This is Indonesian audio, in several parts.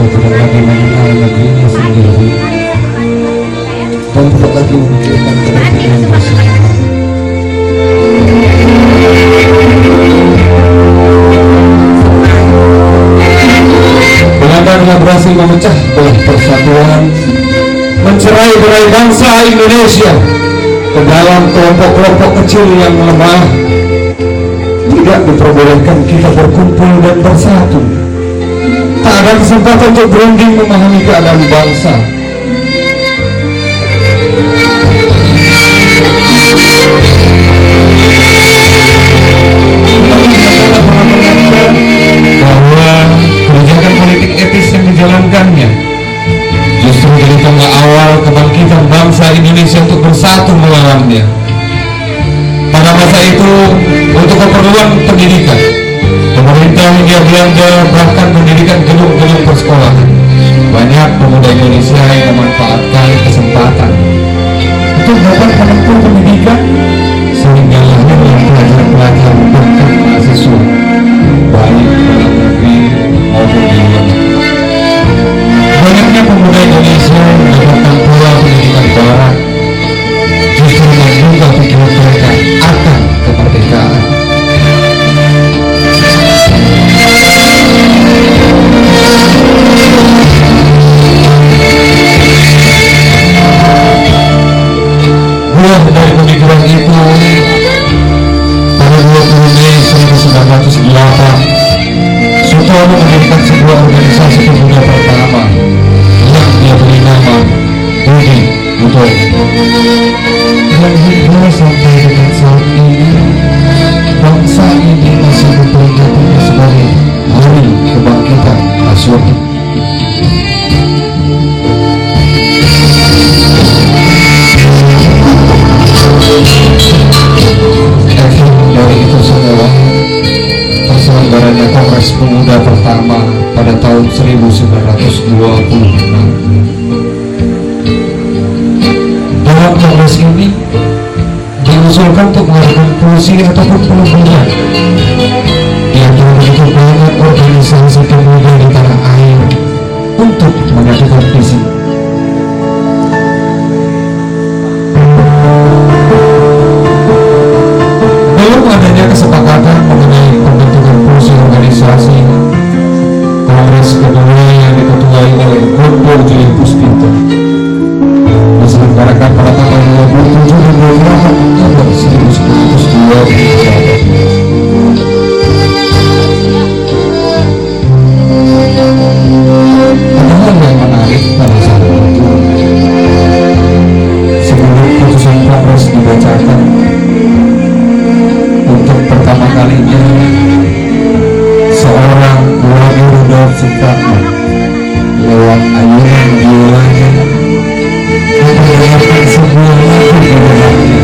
Indonesia tidak lagi mengenal negerinya sendiri dan tidak lagi memikirkan kepentingan bersama. Belanda berhasil memecah belah persatuan, mencerai-berai bangsa Indonesia ke dalam kelompok-kelompok kecil yang lemah. Tidak diperbolehkan kita berkumpul dan bersatu. Tak ada kesempatan untuk berunding memahami keadaan bangsa. Bahwa kebijakan politik etis yang dijalankannya justru jadi tonggak awal kebangkitan bangsa Indonesia untuk bersatu melawannya. Pada masa itu, untuk keperluan pendidikan, pemerintah Hindia Belanda bahkan mendirikan gedung-gedung persekolahan. Banyak pemuda Indonesia yang memanfaatkan kesempatan untuk dapat menempuh pendidikan sehingga lahirlah pelajar-pelajar bahkan mahasiswa baik dalam negeri maupun di luar negeri. Banyaknya pemuda Indonesia yang mendapatkan pula pendidikan barat justru membuka pikiran mereka akan kemerdekaan. Buah dari pemikiran itu, pada 20 Mei 1908, Sutomo mendirikan sebuah organisasi pemuda pertama yang dia beri nama Budi Utomo. Dan hingga sampai dengan saat ini, bangsa ini masih memperingatinya sebagai Hari Kebangkitan Nasional. Efek dari itu semua, terselenggaranya Kongres Pemuda pertama pada tahun 1926. Dalam kongres ini diusulkan untuk melakukan fusi ataupun pengukuran yang begitu banyak organisasi pemuda di tanah air untuk mengajukan visi. Belum adanya kesepakatan mengenai pembentukan fungsi organisasi, kongres kedua yang diketuai oleh Gondo J. Puspito diselenggarakan pada tanggal 27 dan 28 Oktober 1922. Ada hal yang menarik pada saat itu. Sebelum putusan kongres dibacakan, untuk pertama kalinya seorang Wali Rudolf Supratman lewat ayunan biolanya memperdengarkan sebuah lagu di dalamnya.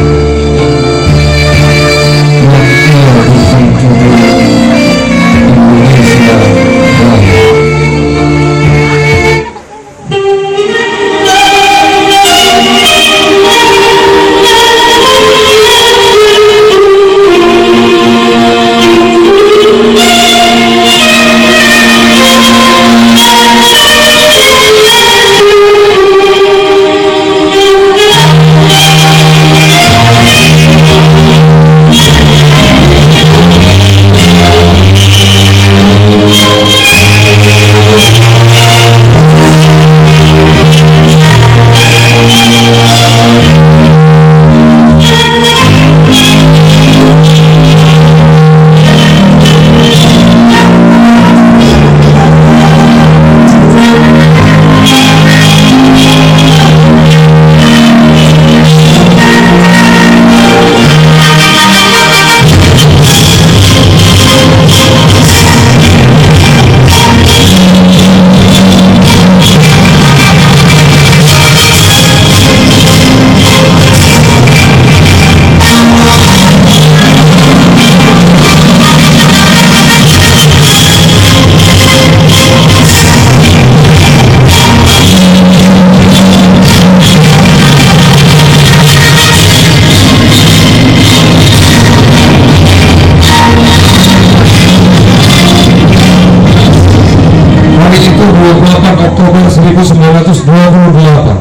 1928,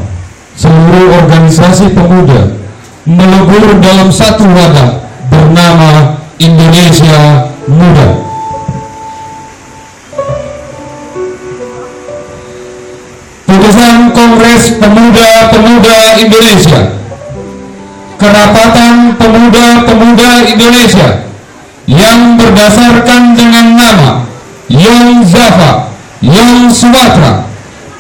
seluruh organisasi pemuda melebur dalam satu wadah bernama Indonesia Muda. Putusan Kongres Pemuda-Pemuda Indonesia, Kerapatan Pemuda-Pemuda Indonesia yang berdasarkan dengan nama Young Java, Young Sumatera,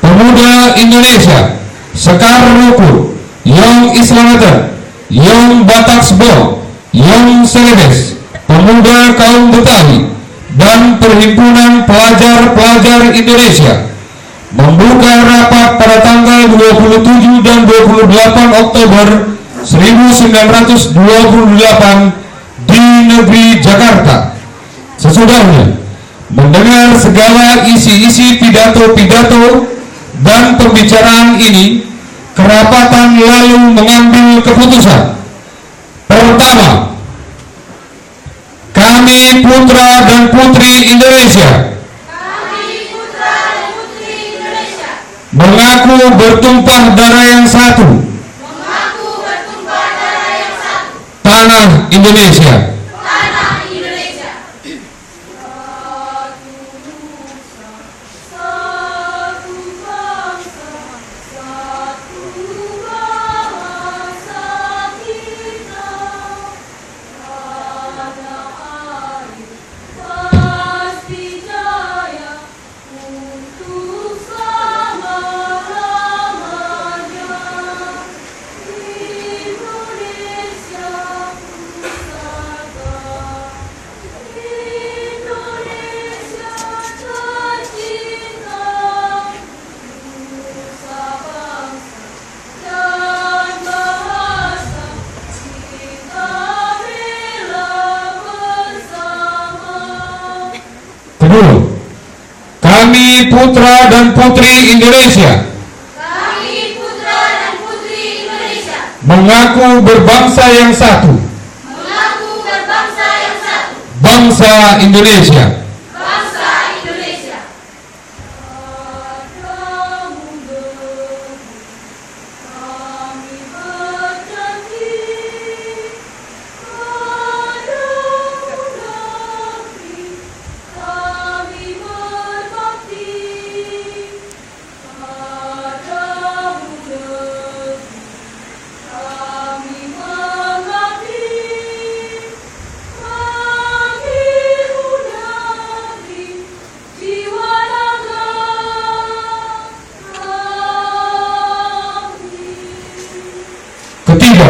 Pemuda Indonesia, Sekar Ruku, Young Islamatan, Young Bataksbo, Young Celebes, Pemuda Kaum Betawi, dan Perhimpunan Pelajar-Pelajar Indonesia membuka rapat pada tanggal 27 dan 28 Oktober 1928 di negeri Jakarta. Sesudahnya mendengar segala isi-isi pidato-pidato dan pembicaraan ini, kerapatan lalu mengambil keputusan. Pertama, kami putra dan putri Indonesia mengaku bertumpah darah yang satu, tanah Indonesia. Kami putra dan putri Indonesia mengaku berbangsa yang satu, bangsa Indonesia. Ketiga,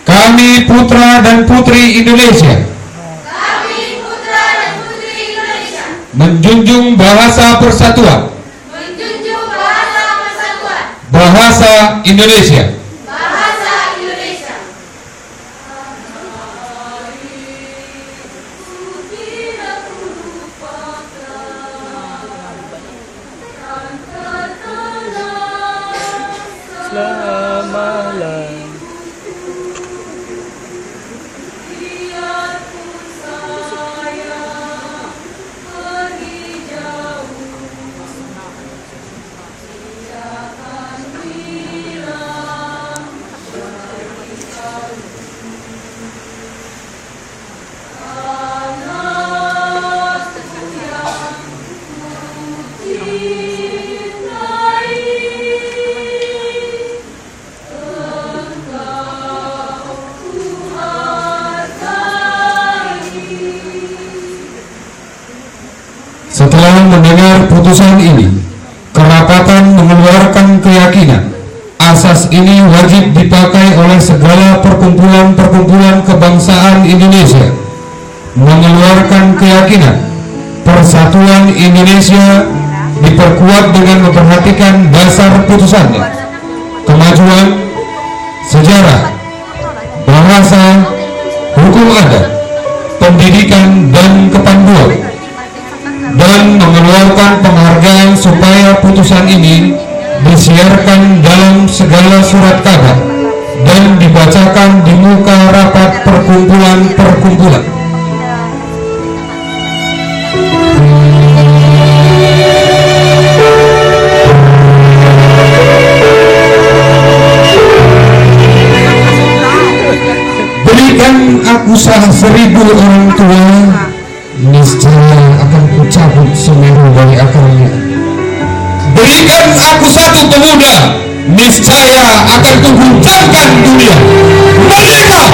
kami putra dan putri Indonesia menjunjung bahasa persatuan, bahasa Indonesia. Setelah mendengar putusan ini, kerapatan mengeluarkan keyakinan asas ini wajib dipakai oleh segala perkumpulan-perkumpulan kebangsaan Indonesia, mengeluarkan keyakinan persatuan Indonesia diperkuat dengan memperhatikan dasar putusannya, kemajuan, sejarah, bahasa, hukum adat, pendidikan, dan kepanduan, dan mengeluarkan penghargaan supaya putusan ini disiarkan dalam segala surat kabar dan dibacakan di muka rapat perkumpulan-perkumpulan. anak usaha 1000 orang tua, niscaya akan kucabut semeru dari akarnya. Berikan aku satu pemuda, niscaya akan kuguncangkan dunia. Merdeka!